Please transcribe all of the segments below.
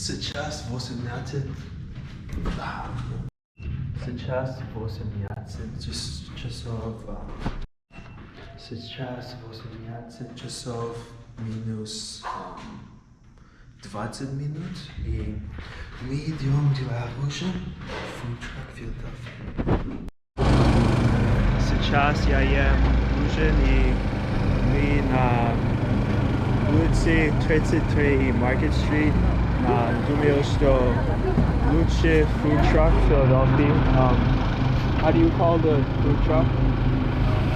Сейчас 18. Сейчас 18 часов. Сейчас 18 часов минус 20 минут. И мы идем делать ужин. Фудтрак Филдов. Сейчас я ем ужин, и мы на улице 33 Market Street. Думаю, что лучший food truck в Филадельфии. How do you call the food truck?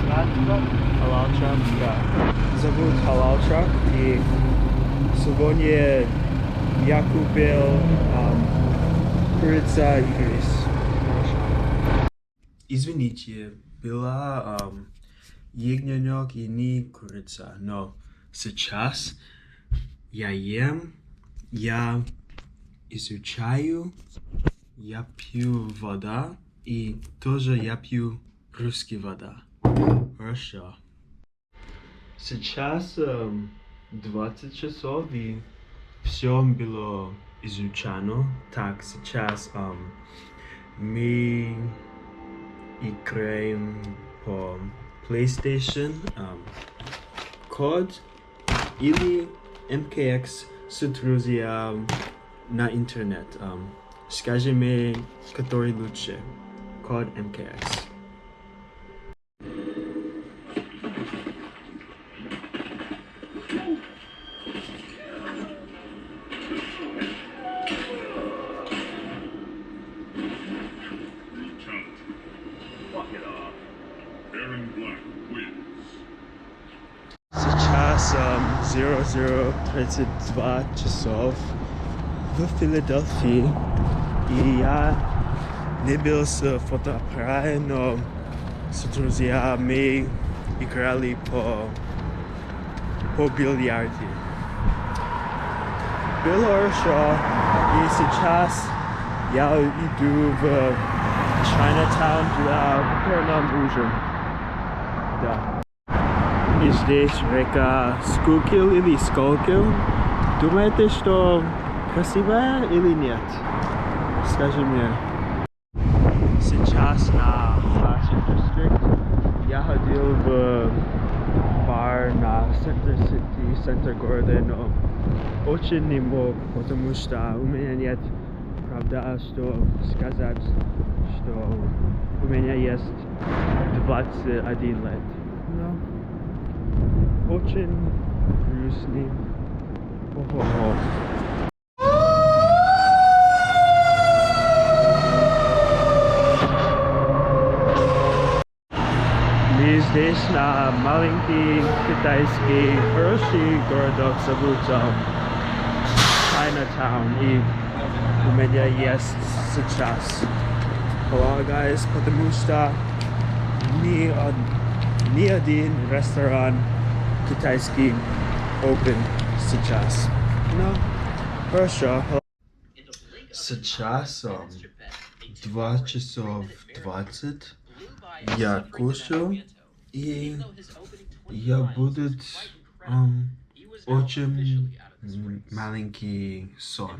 Halal truck. Да. Зовут Halal truck. И сегодня я купил курица и рис. Извините, была ягненок и не курица, но сейчас я ем, я изучаю, я пью вода и тоже я пью русский вода. Хорошо. Сейчас 20 часов и все было изучено. Так, сейчас мы играем по PlayStation, код или MKX с друзьями на интернет. Скажи мне, который лучше. Код MKX. Сейчас 00:32 часов в Филадельфии, и я не был с фотоаппаратом, но с друзьями играли по бильярде. Было хорошо, и сейчас я иду в Chinatown для нам ужин. Да. И здесь река Скукил или Сколкил. Думаете, что красивая или нет? Скажи мне. Сейчас на Flashing District. Я ходил в бар на Center City, центр города, но очень не мог, потому что у меня нет правда, что сказать, что у меня есть 21 лет. Но очень грустный. О-хо-хо. Мы здесь на маленький китайский хороший городок зовут Chinatown, и у меня есть сейчас полагаюсь, потому что ни один ресторан китайский open сейчас. Но хорошо. Сейчас 2 часов 20. Я кушаю, и я буду очень маленький сон.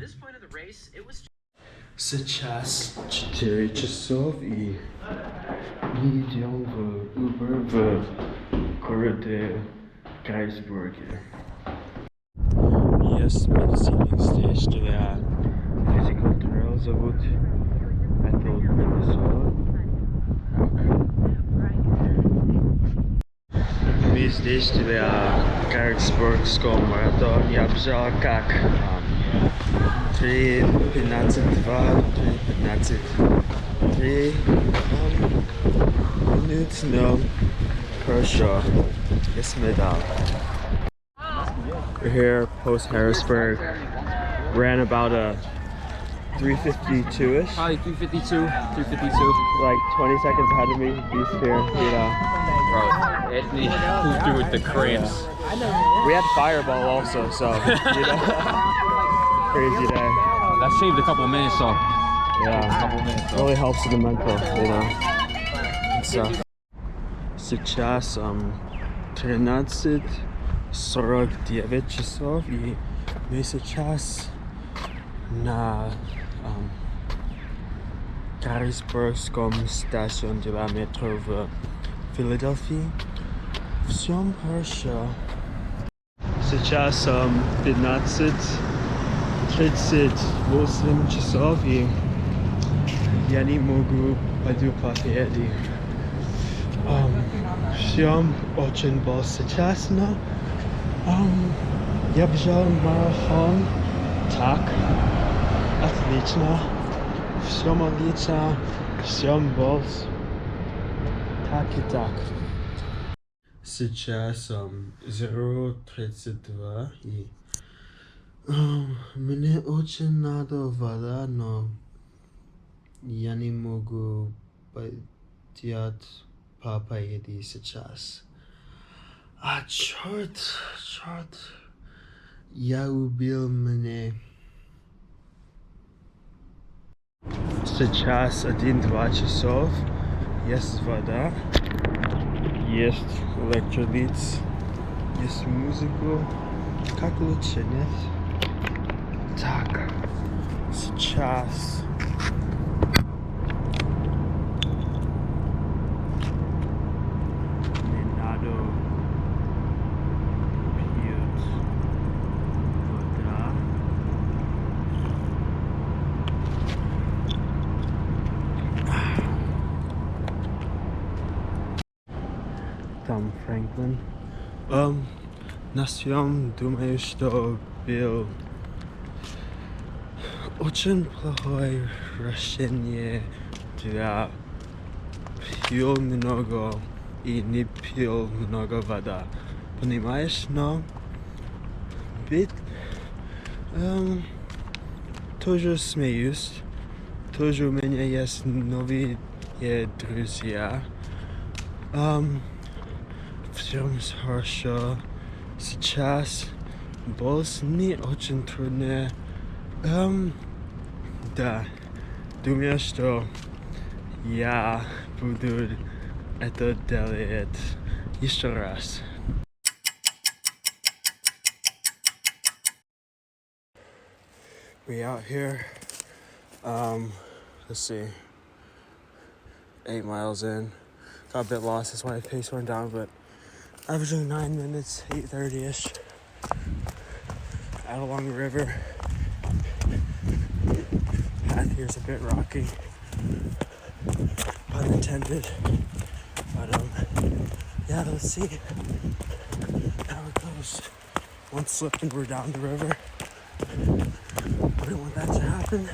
Сейчас 4 часов, и мы идем в Uber в городе Гаррисберге. Есть медицинский здесь для physical trail, зовут метал. Мы здесь для Гаррисбергском марафон. Я бежал как 3:15, 3 минут, но хорошо. Yes, medal. We're here post Harrisburg. Ran about a 3:52-ish. Probably 3:52. Like 20 seconds ahead of me. Beast here, you know. Bro, Anthony pulled through with the cramps. We had Fireball also, so you know. Crazy day. That saved a couple of minutes, so. Yeah, a couple of minutes, really helps in the mental, you know. So. Сейчас 13:49 часов, и мы сейчас na Гаррисбергском station de la métro в Филадельфии. Всем хорошо. Сейчас 15:38 часов, и я не могу пойду поехать. Всем очень было сейчас, но я бежал марафон. Так, отлично. Всем отлично. Всем был так и так. Сейчас 0:32, и мне очень надо вода, но я не могу пойти поеду сейчас. Черт, я убил меня. Сейчас 1-2 часов. Есть вода, есть электролит, есть музыку. Как лучше, нет? Так, сейчас. Не надо пить вода. Там Франклин. На съем думаю, что был очень плохое решение для пил много и не пил много вода. Понимаешь? Но ведь тоже смеюсь. Тоже у меня есть новые друзья. Всем хорошо. Сейчас босс не очень трудно. Да, думаю, что я буду это делать еще раз. We out here. Let's see. 8 miles in. Got a bit lost, that's why the pace went down, but averaging 9 minutes, 8:30-ish. Out along the river. Path here's a bit rocky. Pun intended. But yeah, let's see how it goes. One slip and we're down the river. Wouldn't want that to happen.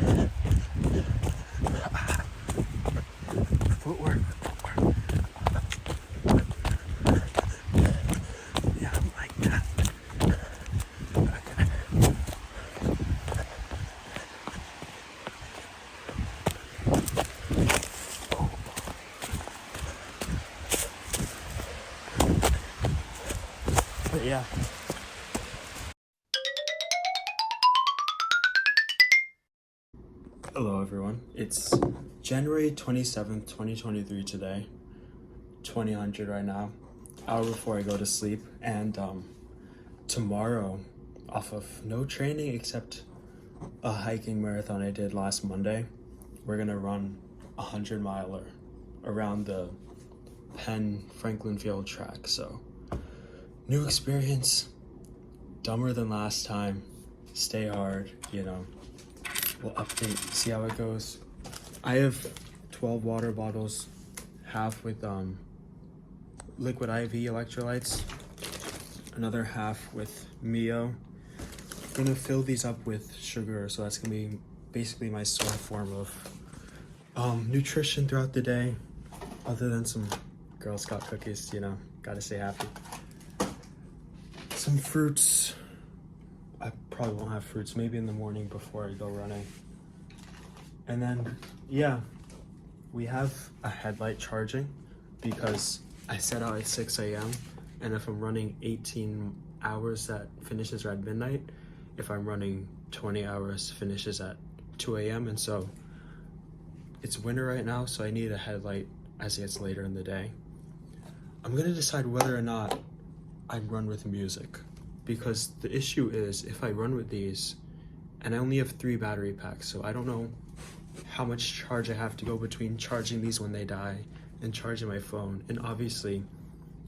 Footwork. Yeah, I'm like that. Okay. But yeah. Hello everyone, it's January 27th, 2023 today, 2000 right now, hour before I go to sleep, and tomorrow, off of no training except a hiking marathon I did last Monday, we're gonna run 100-miler around the Penn Franklin Field track. So new experience, dumber than last time, stay hard, you know. We'll update, see how it goes. I have 12 water bottles, half with liquid IV electrolytes, another half with Mio. I'm gonna fill these up with sugar, so that's gonna be basically my sole form of nutrition throughout the day, other than some Girl Scout cookies, you know, gotta stay happy. Some fruits. I probably won't have fruits, maybe in the morning before I go running. And then, yeah, we have a headlight charging because I set out at 6 a.m. and if I'm running 18 hours, that finishes at midnight. If I'm running 20 hours, finishes at 2 a.m. And so it's winter right now, so I need a headlight as it gets later in the day. I'm gonna decide whether or not I run with music, because the issue is if I run with these and I only have 3 battery packs, so I don't know how much charge I have to go between charging these when they die and charging my phone. And obviously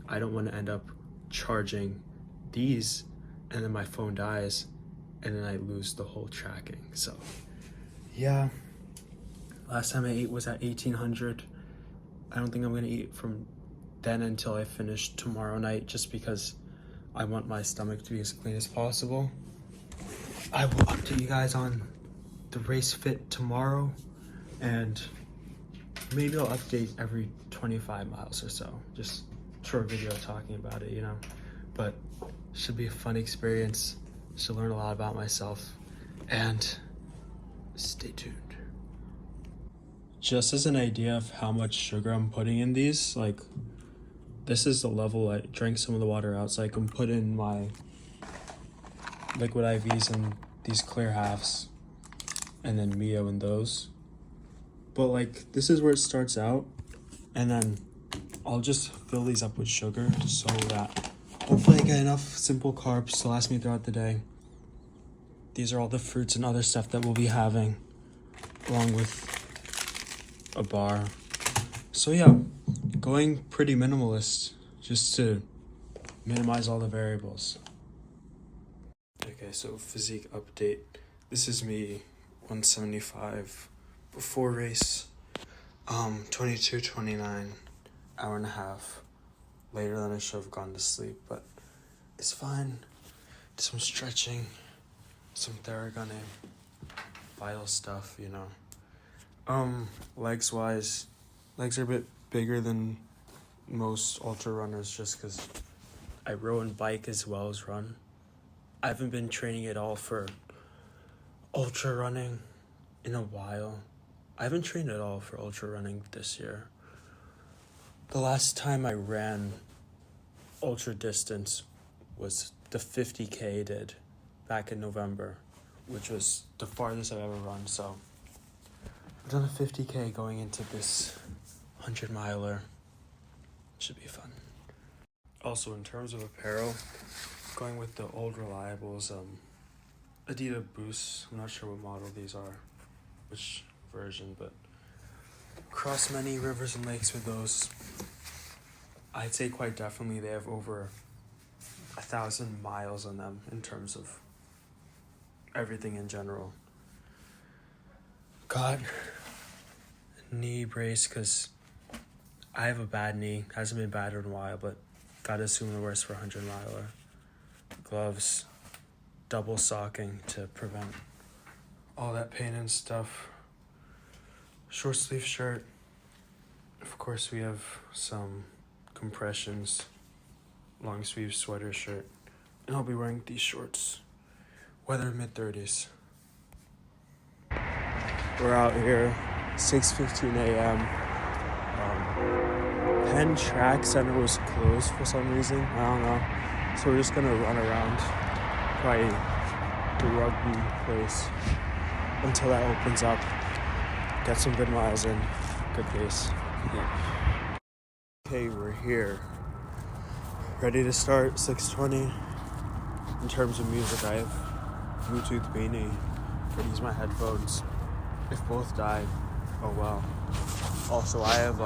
I don't want to end up charging these and then my phone dies and then I lose the whole tracking. So yeah, last time I ate was at 1800. I don't think I'm gonna eat from then until I finish tomorrow night, just because I want my stomach to be as clean as possible. I will update you guys on the race fit tomorrow, and maybe I'll update every 25 miles or so, just short video talking about it, you know. But should be a fun experience, should learn a lot about myself, and stay tuned. Just as an idea of how much sugar I'm putting in these, like, this is the level I drank some of the water out, so I can put in my liquid IVs in these clear halves and then Mio in those. But like, this is where it starts out, and then I'll just fill these up with sugar so that hopefully I get enough simple carbs to last me throughout the day. These are all the fruits and other stuff that we'll be having, along with a bar. So yeah, going pretty minimalist just to minimize all the variables. Okay, so physique update. This is me, 175 before race, 22:29, hour and a half later than I should have gone to sleep, but it's fine. Some stretching, some Theragunning, vital stuff, you know. Legs wise, legs are a bit bigger than most ultra runners just because I row and bike as well as run. I haven't been training at all for ultra running in a while. I haven't trained at all for ultra running this year. The last time I ran ultra distance was the 50K I did back in November, which was the farthest I've ever run. So I've done a 50K going into this 100 miler. Should be fun. Also, in terms of apparel, going with the old reliables, Adidas Boosts. I'm not sure what model these are, which version, but cross many rivers and lakes with those. I'd say quite definitely they have over 1,000 miles on them in terms of everything in general. Got a knee brace because I have a bad knee. Hasn't been bad in a while, but gotta assume the worst for 100 miler. Gloves, double socking to prevent all that pain and stuff. Short sleeve shirt. Of course, we have some compressions, long sleeve sweater shirt, and I'll be wearing these shorts. Weather mid-30s. We're out here, 6:15 a.m. Penn Track Center was closed for some reason. I don't know. So we're just gonna run around probably the rugby place until that opens up. Get some good miles in, good pace. Yeah. Okay, we're here. Ready to start, 6:20. In terms of music, I have Bluetooth beanie. Could use my headphones. If both die, oh well. Also, I have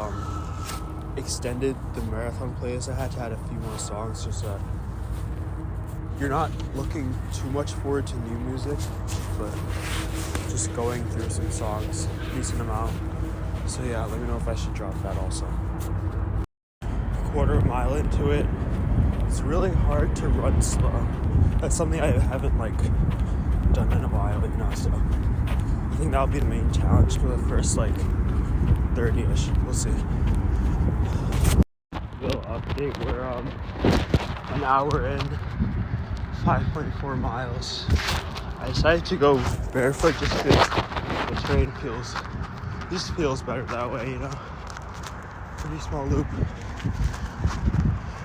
extended the marathon playlist I had to add a few more songs just so that you're not looking too much forward to new music, but just going through some songs, decent amount. So yeah, let me know if I should drop that also. Quarter mile into it, it's really hard to run slow. That's something I haven't done in a while, you know, so I think that'll be the main challenge for the first 30-ish. We'll see. Little update, we're an hour in, 5.4 miles. I decided to go barefoot just because the terrain feels better that way, you know. Pretty small loop.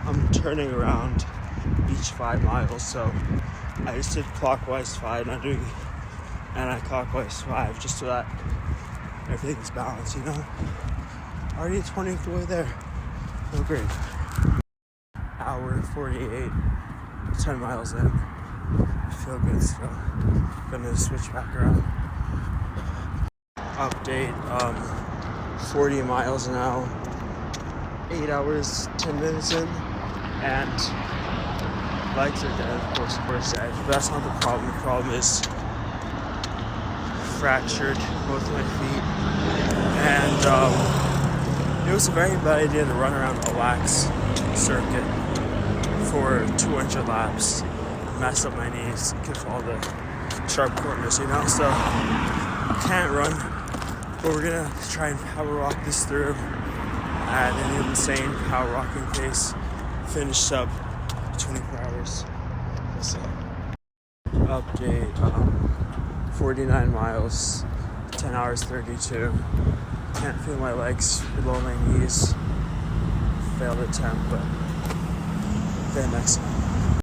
I'm turning around each 5 miles, so I just did clockwise 5, not doing anti-clockwise 5, just so that everything's balanced, you know. Already 20th the way there. Feel great. Hour 48, 10 miles in. Feel good still. Gonna switch back around. Update, 40 miles now, 8 hours, 10 minutes in, and legs are dead, of course dead, but that's not the problem. The problem is fractured both of my feet, and it was a very bad idea to run around a lax circuit for 200 laps, mess up my knees, give all the sharp corners, you know, so can't run, but we're gonna try and power walk this through at an insane power walking pace, finish up 24 hours. So, update, 49 miles, 10 hours 32. Can't feel my legs below my knees. Failed attempt, but then next time.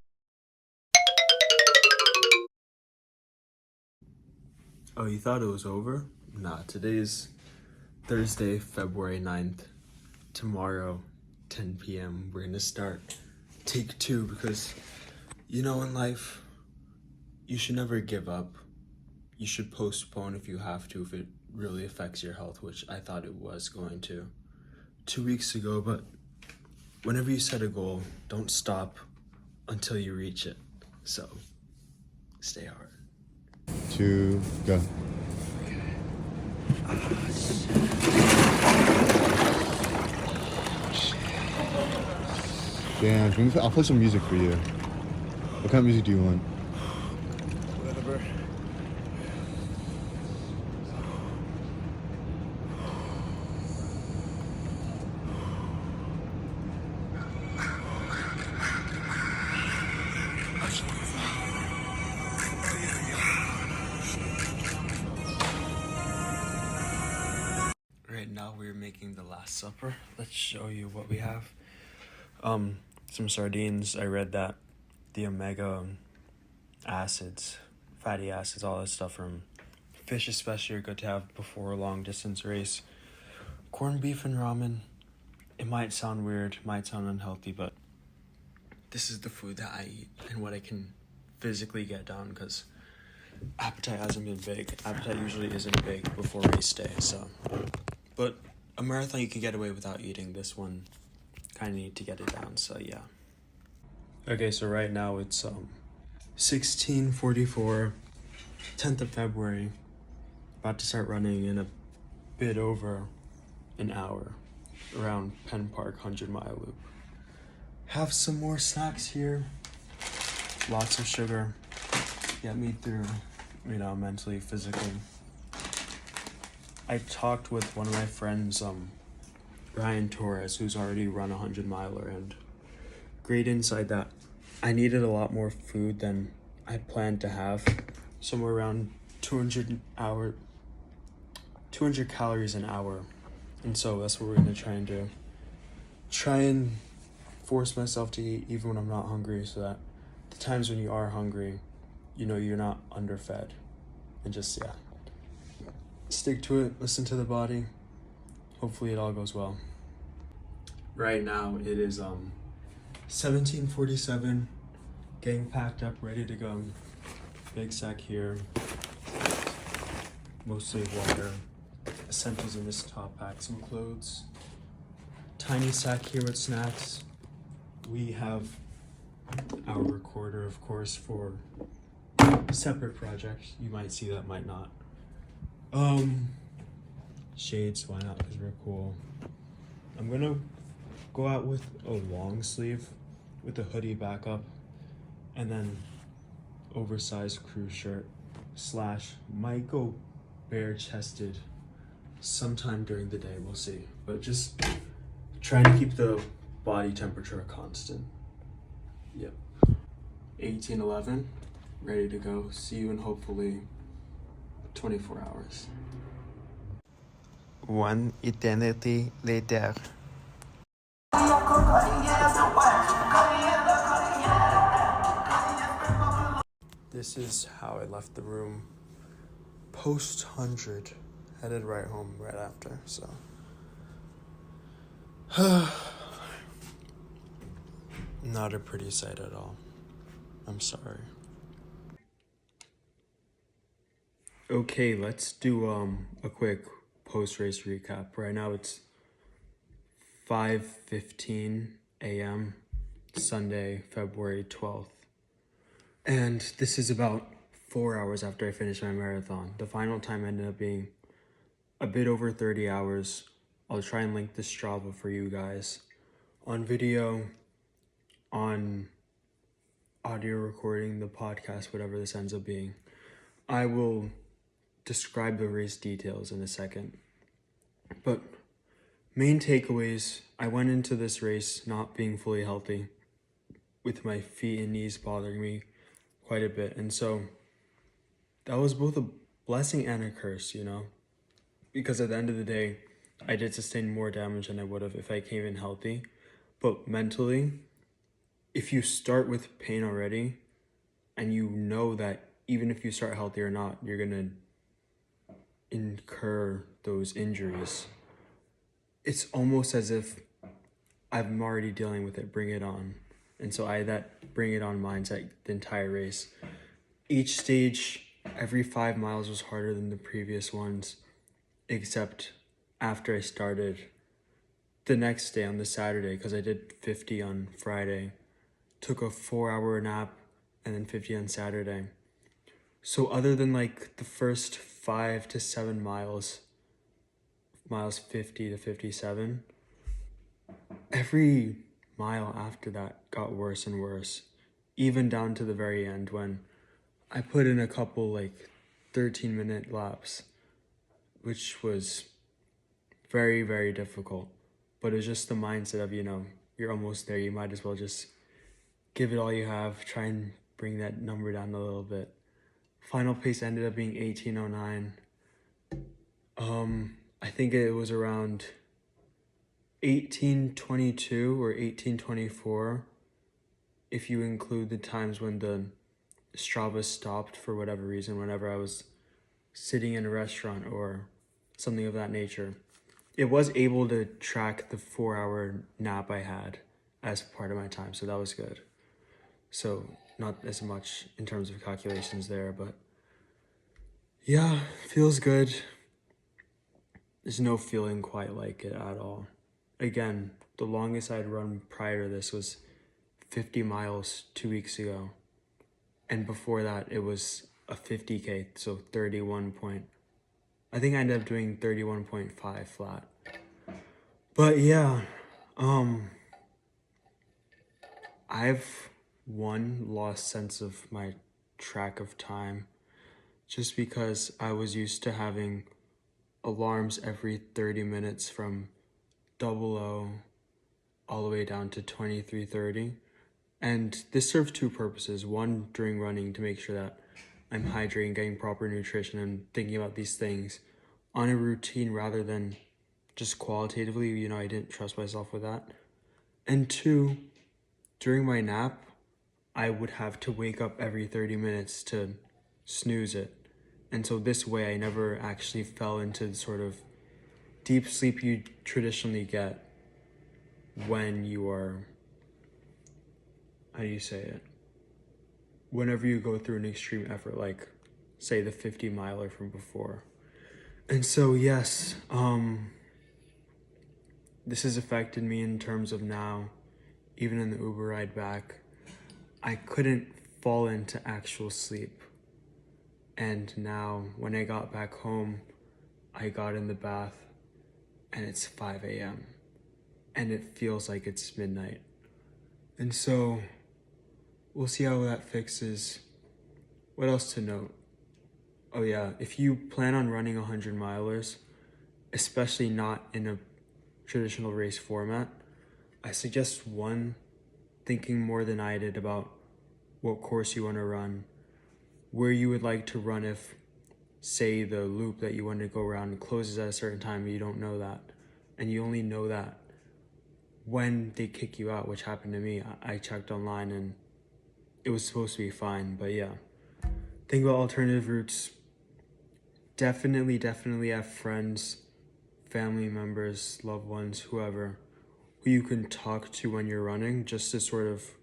Oh, you thought it was over? Nah, today's Thursday, February 9th. Tomorrow, 10 p.m., we're gonna start take 2 because, you know, in life, you should never give up. You should postpone if you have to, if it really affects your health, which I thought it was going to 2 weeks ago, but whenever you set a goal, don't stop until you reach it. So, stay hard. 2, go. Damn, I'll play some music for you. What kind of music do you want? Whatever. Right now we're making the Last Supper. Let's show you what we have. Some sardines. I read that the omega acids, fatty acids, all that stuff from fish especially are good to have before a long distance race. Corned beef and ramen. It might sound weird, might sound unhealthy, but this is the food that I eat and what I can physically get down because appetite hasn't been big. Appetite usually isn't big before race day, so. But a marathon you can get away without eating. This one kind of need to get it down, so yeah. Okay, so right now it's 16:44, 10th of February. About to start running in a bit over an hour around Penn Park 100-mile loop. Have some more snacks here. Lots of sugar. Get me through, you know, mentally, physically. I talked with one of my friends, Ryan Torres, who's already run a 100-miler, and great insight that I needed a lot more food than I planned to have. Somewhere around 200 calories an hour. And so that's what we're gonna try and do. Try and force myself to eat even when I'm not hungry, so that the times when you are hungry, you know you're not underfed. And just, yeah, stick to it, listen to the body. Hopefully it all goes well. Right now it is 17:47, getting packed up, ready to go. Big sack here, mostly water, essentials in this top pack, some clothes, tiny sack here with snacks. We have our recorder, of course, for separate projects. You might see that, might not. Shades, why not, because we're cool. I'm gonna go out with a long sleeve with a hoodie backup and then oversized crew shirt / might go bare chested sometime during the day, we'll see, but just trying to keep the body temperature constant. Yep. 18:11, ready to go. See you in hopefully 24 hours. One eternity later. This is how I left the room post 100, headed right home right after, so. Not a pretty sight at all. I'm sorry. Okay, let's do a quick post-race recap. Right now it's 5:15 a.m. Sunday, February 12th. And this is about 4 hours after I finished my marathon. The final time ended up being a bit over 30 hours. I'll try and link the Strava for you guys on video, on audio recording, the podcast, whatever this ends up being. I will describe the race details in a second. But main takeaways, I went into this race not being fully healthy, with my feet and knees bothering me quite a bit. And so that was both a blessing and a curse, because at the end of the day, I did sustain more damage than I would have if I came in healthy. But mentally, if you start with pain already, and you know that even if you start healthy or not, you're gonna incur those injuries, it's almost as if I'm already dealing with it, bring it on. And so I had that bring it on mindset the entire race. Each stage, every 5 miles was harder than the previous ones, except after I started the next day on the Saturday, because I did 50 on Friday, took a 4-hour nap, and then 50 on Saturday. So other than like the first 5 to 7 miles 50 to 57, every mile after that got worse and worse, even down to the very end when I put in a couple 13-minute laps, which was very, very difficult. But it's just the mindset of, you're almost there. You might as well just give it all you have, try and bring that number down a little bit. Final pace ended up being 18:09. I think it was around 18:22 or 18:24 if you include the times when the Strava stopped for whatever reason, whenever I was sitting in a restaurant or something of that nature. It was able to track the 4-hour nap I had as part of my time, so that was good. So not as much in terms of calculations there, but yeah, feels good. There's no feeling quite like it at all. Again, the longest I'd run prior to this was 50 miles 2 weeks ago. And before that, it was a 50K, so 31 point. I think I ended up doing 31.5 flat. But yeah, I've lost sense of my track of time just because I was used to having alarms every 30 minutes from 00 all the way down to 23:30. And this serves two purposes. One, during running, to make sure that I'm hydrating, getting proper nutrition, and thinking about these things on a routine rather than just qualitatively. I didn't trust myself with that. And two, during my nap, I would have to wake up every 30 minutes to snooze it. And so this way, I never actually fell into the sort of deep sleep you traditionally get when you are, whenever you go through an extreme effort, like say the 50 miler from before. And so yes, this has affected me in terms of now, even in the Uber ride back, I couldn't fall into actual sleep. And now when I got back home, I got in the bath and it's 5 a.m. and it feels like it's midnight. And so we'll see how that fixes. What else to note? Oh yeah, if you plan on running 100 milers, especially not in a traditional race format, I suggest thinking more than I did about what course you want to run, where you would like to run if, say, the loop that you want to go around closes at a certain time and you don't know that. And you only know that when they kick you out, which happened to me. I checked online and it was supposed to be fine, but yeah. Think about alternative routes. Definitely have friends, family members, loved ones, whoever, who you can talk to when you're running, just to sort of,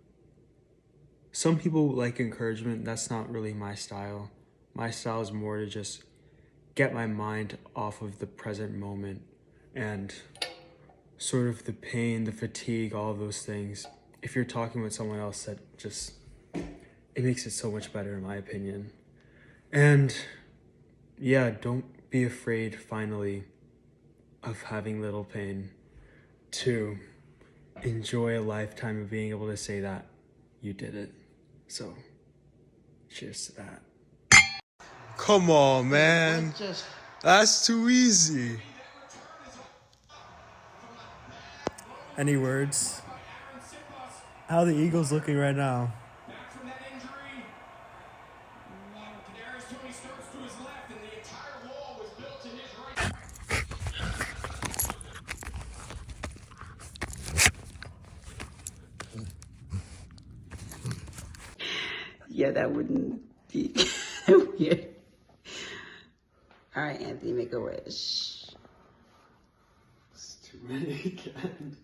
some people like encouragement. That's not really my style. My style is more to just get my mind off of the present moment and sort of the pain, the fatigue, all of those things. If you're talking with someone else, that just, it makes it so much better in my opinion. And yeah, don't be afraid finally of having little pain, to enjoy a lifetime of being able to say that you did it. So cheers to that. Come on, man. That's too easy. Any words? How are the Eagles looking right now? Yeah, that wouldn't be weird. All right, Anthony, make a wish. It's too many again.